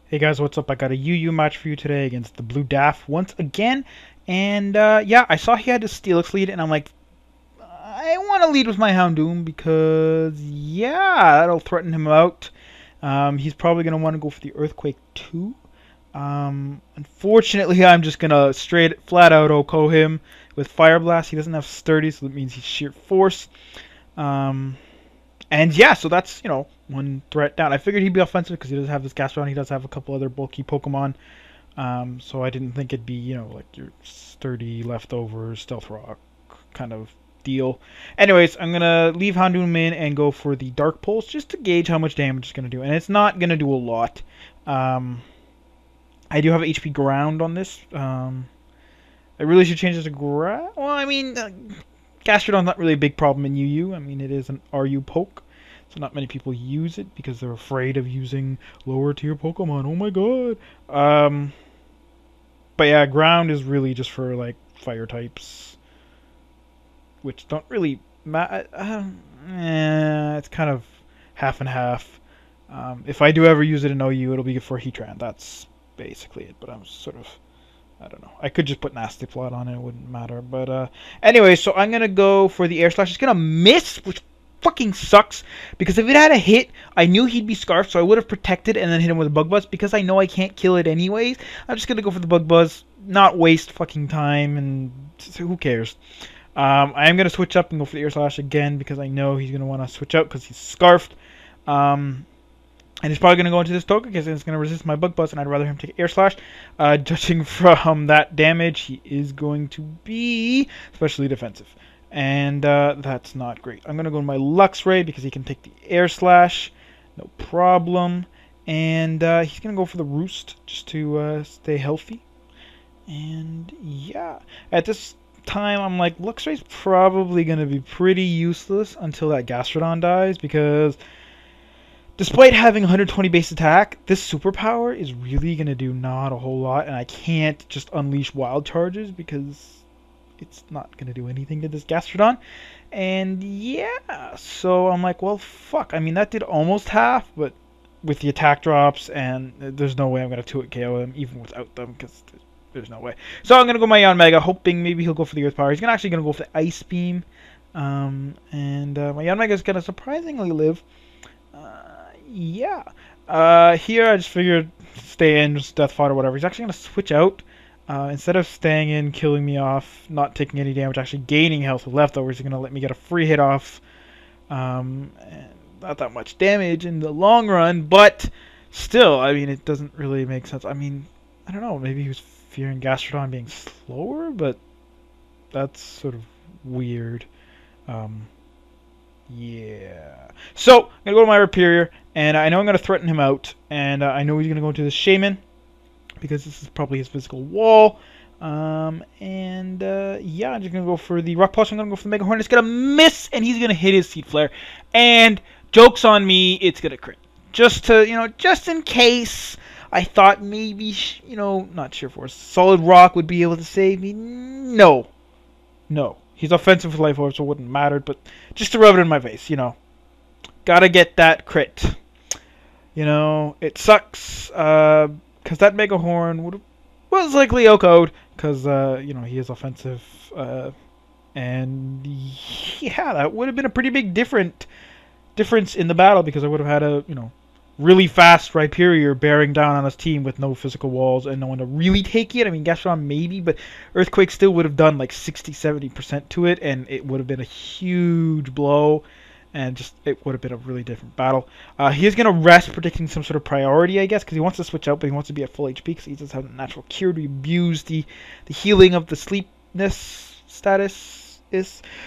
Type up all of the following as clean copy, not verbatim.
Hey guys, what's up? I got a UU match for you today against the TheBlueDaf once again. And yeah, I saw he had a Steelix lead, and I'm like, I want to lead with my Houndoom because, yeah, that'll threaten him out. He's probably going to want to go for the Earthquake too. Unfortunately, I'm just going to flat out OHKO him with Fire Blast. He doesn't have Sturdy, so that means he's Sheer Force. And yeah, so that's, one threat down. I figured he'd be offensive because he does have this Gastrodon. He does have a couple other bulky Pokemon. So I didn't think it'd be, like your sturdy leftover Stealth Rock kind of deal. Anyways, I'm going to leave Houndoom in and go for the Dark Pulse just to gauge how much damage it's going to do. And it's not going to do a lot. I do have HP Ground on this. I really should change this to Ground. Well, I mean, Gastrodon's not really a big problem in UU. I mean, it is an RU poke. So not many people use it because they're afraid of using lower tier Pokemon. Oh my god. But yeah, Ground is really just for like fire types, which don't really matter. It's kind of half and half. If I do ever use it in OU, it'll be for Heatran. That's basically it. But I'm sort of, I don't know. I could just put Nasty Plot on it. It wouldn't matter. But anyway, so I'm going to go for the Air Slash. It's going to miss, which fucking sucks. Because if it had a hit, I knew he'd be Scarfed. So I would have protected and then hit him with a Bug Buzz. Because I know I can't kill it anyways. I'm just going to go for the Bug Buzz. Not waste fucking time. And who cares? I am going to switch up and go for the Air Slash again. Because I know he's going to want to switch out because he's Scarfed. And he's probably going to go into this Togekiss and it's going to resist my Bug Buzz, and I'd rather him take Air Slash. Judging from that damage, he is going to be especially defensive. And that's not great. I'm going to go to my Luxray because he can take the Air Slash. No problem. And he's going to go for the Roost just to stay healthy. And yeah, at this time, I'm like, Luxray's probably going to be pretty useless until that Gastrodon dies because despite having 120 base attack, this superpower is really going to do not a whole lot, and I can't just unleash wild charges because it's not going to do anything to this Gastrodon. And yeah, so I'm like, well, fuck. I mean, that did almost half, but with the attack drops, and there's no way I'm going to 2-hit KO him, even without them, because there's no way. So I'm going to go my Yanmega, hoping maybe he'll go for the Earth Power. He's actually going to go for the Ice Beam, and my Yanmega is going to surprisingly live. Yeah. Here I just figured stay in, just Death Fodder, whatever. He's actually going to switch out. Instead of staying in, killing me off, not taking any damage, actually gaining health with leftovers, he's going to let me get a free hit off. And not that much damage in the long run, but still, I mean, it doesn't really make sense. I mean, I don't know, maybe he was fearing Gastrodon being slower, but that's sort of weird. Yeah. So, I'm going to go to my Rhyperior, and I know I'm going to threaten him out, and I know he's going to go into the Shaman, because this is probably his physical wall. Yeah, I'm just going to go for the Rock Pulse. I'm going to go for the Mega Horn. It's going to miss, and he's going to hit his Seed Flare. And, joke's on me, it's going to crit. Just to, just in case I thought maybe, not sure for Solid Rock would be able to save me. No. No. He's offensive with Life Orb, so it wouldn't matter, but just to rub it in my face, Gotta get that crit. It sucks, because that Mega Horn was likely OHKO'd, because, he is offensive, and, yeah, that would have been a pretty big difference in the battle, because I would have had a, really fast Rhyperior bearing down on his team with no physical walls and no one to really take it. I mean, Gastrodon maybe, but Earthquake still would have done like 60-70% to it, and it would have been a huge blow, and just it would have been a really different battle. He is going to rest, predicting some sort of priority, I guess, because he wants to switch out, but he wants to be at full HP because he does have a natural cure to abuse the healing of the sleepness status. So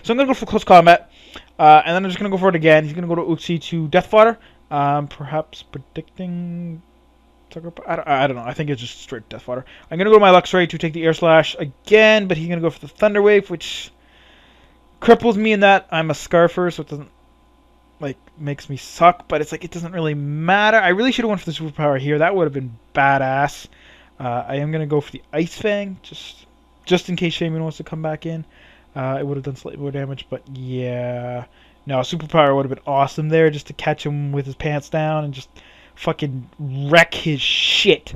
I'm going to go for close combat, and then I'm just going to go for it again. He's going to go to Uxie to Death Fodder. Perhaps predicting. I don't know. I think it's just straight Death Fodder. I'm gonna go to my Luxray to take the Air Slash again, but he's gonna go for the Thunder Wave, which cripples me in that I'm a Scarfer, so it doesn't makes me suck. But it's it doesn't really matter. I really should have went for the superpower here. That would have been badass. I am gonna go for the Ice Fang, just in case Shaman wants to come back in. It would have done slightly more damage, but yeah. No, superpower would have been awesome there, just to catch him with his pants down and just fucking wreck his shit.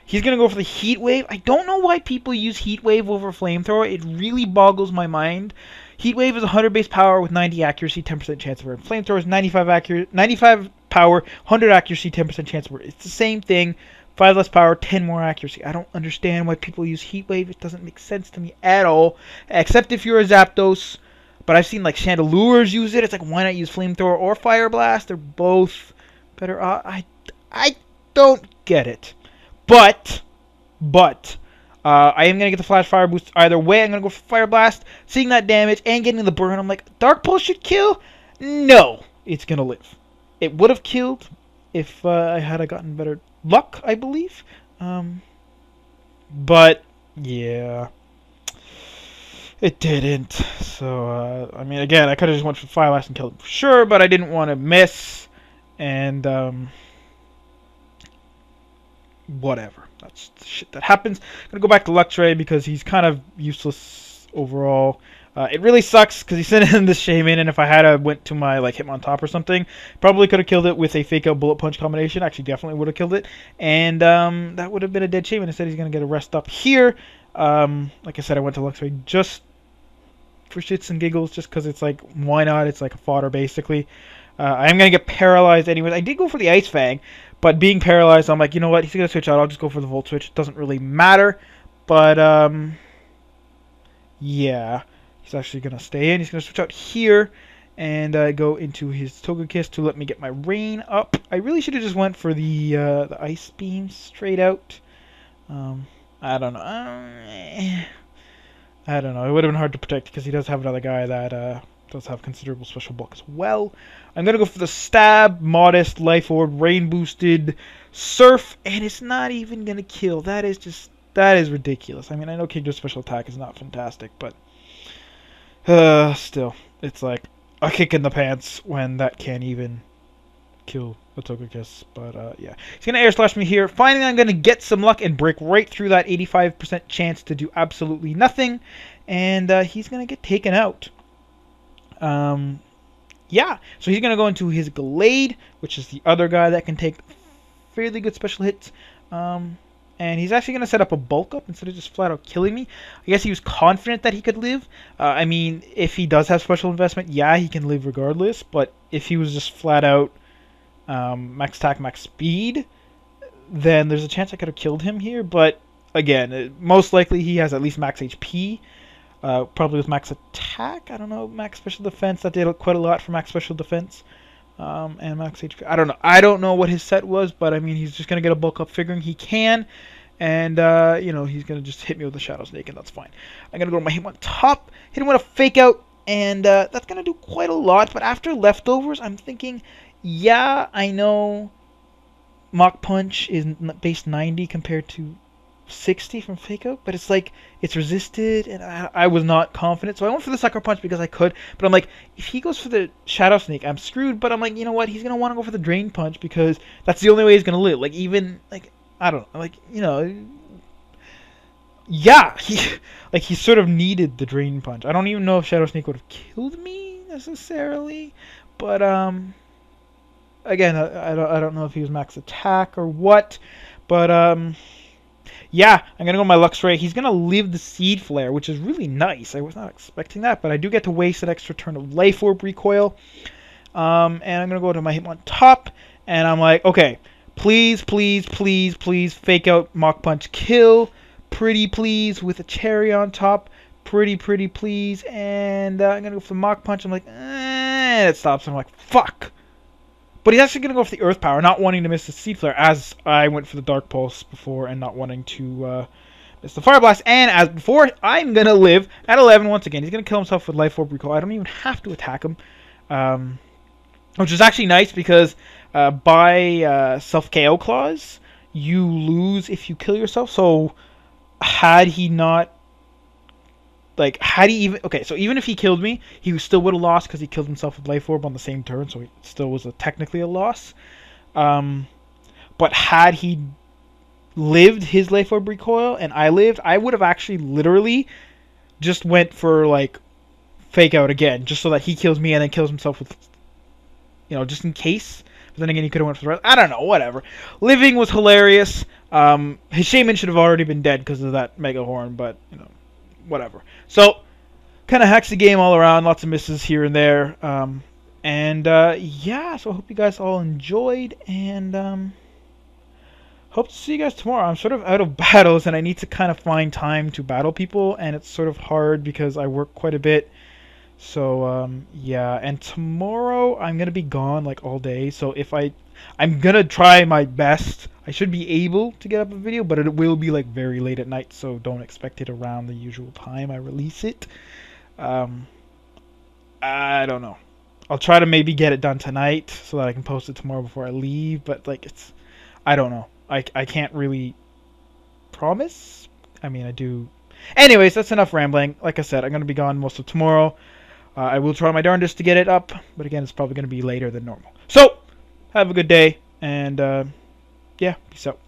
He's going to go for the Heat Wave. I don't know why people use Heat Wave over Flamethrower. It really boggles my mind. Heat Wave is 100 base power with 90 accuracy, 10% chance of hurt. Flamethrower is 95 power, 100 accuracy, 10% chance of hurt. It's the same thing. 5 less power, 10 more accuracy. I don't understand why people use Heat Wave. It doesn't make sense to me at all. Except if you're a Zapdos. But I've seen like Chandelures use it. It's like, why not use Flamethrower or Fire Blast? They're both better. I don't get it. But I am going to get the Flash Fire Boost either way. I'm going to go for Fire Blast. Seeing that damage and getting the burn, I'm like, Dark Pulse should kill? No, it's going to live. It would have killed if I had gotten better luck, I believe. But, yeah. It didn't. So, I mean, again, I could have just went for Fire Blast and killed him for sure, but I didn't want to miss. And, whatever. That's the shit that happens. I'm going to go back to Luxray because he's kind of useless overall. It really sucks because he's sending this Shaman, and if I had went to my like Hitmontop or something, probably could have killed it with a Fake Out Bullet Punch combination. Actually, definitely would have killed it. And that would have been a dead Shaman. Instead, he's going to get a rest up here. Like I said, I went to Luxray just for shits and giggles, just because it's like, why not? It's like a fodder, basically. I am going to get paralyzed anyways. I did go for the Ice Fang, but being paralyzed, I'm like, you know what? He's going to switch out. I'll just go for the Volt Switch. It doesn't really matter. But, yeah. He's actually going to stay in. He's going to switch out here and go into his Togekiss to let me get my Rain up. I really should have just went for the Ice Beam straight out. I don't know. I don't know. It would have been hard to protect because he does have another guy that does have considerable special bulk as well. I'm going to go for the Stab, Modest, Life Orb, Rain Boosted, Surf, and it's not even going to kill. That is ridiculous. I mean, I know Kingdom's special attack is not fantastic, but still, it's like a kick in the pants when that can't even kill a Togekiss. But yeah, he's going to Air Slash me here. Finally, I'm going to get some luck and break right through that 85% chance to do absolutely nothing, and he's going to get taken out. Yeah, so he's going to go into his Glade, which is the other guy that can take fairly good special hits. And he's actually going to set up a bulk up instead of just flat out killing me. I guess he was confident that he could live. I mean, if he does have special investment, yeah, he can live regardless. But if he was just flat out max attack, max speed, then there's a chance I could have killed him here. But again, most likely he has at least max HP. Probably with max attack. I don't know, max special defense. That did quite a lot for max special defense. And max HP. I don't know. I don't know what his set was, but I mean, he's just going to get a bulk up figuring he can. And, you know, he's going to just hit me with the Shadow Snake, and that's fine. I'm going to go to my Hitmontop, hit him with a Fake Out, and that's going to do quite a lot. But after Leftovers, I'm thinking, yeah, I know Mach Punch is base 90 compared to 60 from Fake Out, but it's like, it's resisted, and I was not confident, so I went for the Sucker Punch because I could, but I'm like, if he goes for the Shadow Snake, I'm screwed. But I'm like, you know what, he's going to want to go for the Drain Punch because that's the only way he's going to live. Like, even, like, I don't know, like, you know, yeah, he sort of needed the Drain Punch. I don't even know if Shadow Snake would have killed me, necessarily, but, again, I don't know if he was max attack or what, but, yeah, I'm going to go my Luxray. He's going to live the Seed Flare, which is really nice. I was not expecting that, but I do get to waste an extra turn of Life Orb recoil. And I'm going to go to my Hitmontop, and I'm like, okay, please, please, please, please, Fake Out, Mach Punch, kill. Pretty please, with a cherry on top. Pretty please. And I'm going to go for the Mach Punch. I'm like, it stops. I'm like, fuck. But he's actually going to go for the Earth Power, not wanting to miss the Seed Flare, as I went for the Dark Pulse before and not wanting to miss the Fire Blast. And as before, I'm going to live at 11 once again. He's going to kill himself with Life Orb Recoil. I don't even have to attack him, which is actually nice because by Self-KO Clause, you lose if you kill yourself. So had he not... Like, had he even... Okay, so even if he killed me, he still would have lost because he killed himself with Life Orb on the same turn, so it still was technically a loss. But had he lived his Life Orb Recoil and I lived, I would have actually literally just went for, like, Fake Out again, just so that he kills me and then kills himself with... You know, just in case. But then again, he could have went for the rest. I don't know, whatever. Living was hilarious. His shaman should have already been dead because of that mega horn, but, you know, whatever. So, kind of hacks the game all around. Lots of misses here and there. Yeah, so I hope you guys all enjoyed, and hope to see you guys tomorrow. I'm sort of out of battles, and I need to kind of find time to battle people, and it's sort of hard because I work quite a bit. So, yeah, and tomorrow I'm going to be gone, like, all day, so I'm going to try my best. I should be able to get up a video, but it will be, like, very late at night, so don't expect it around the usual time I release it. I don't know. I'll try to maybe get it done tonight so that I can post it tomorrow before I leave, but, like, I don't know. I can't really promise. I mean, I do. Anyways, that's enough rambling. Like I said, I'm going to be gone most of tomorrow. I will try my darndest to get it up, but again, it's probably going to be later than normal. So, have a good day, and yeah, peace out.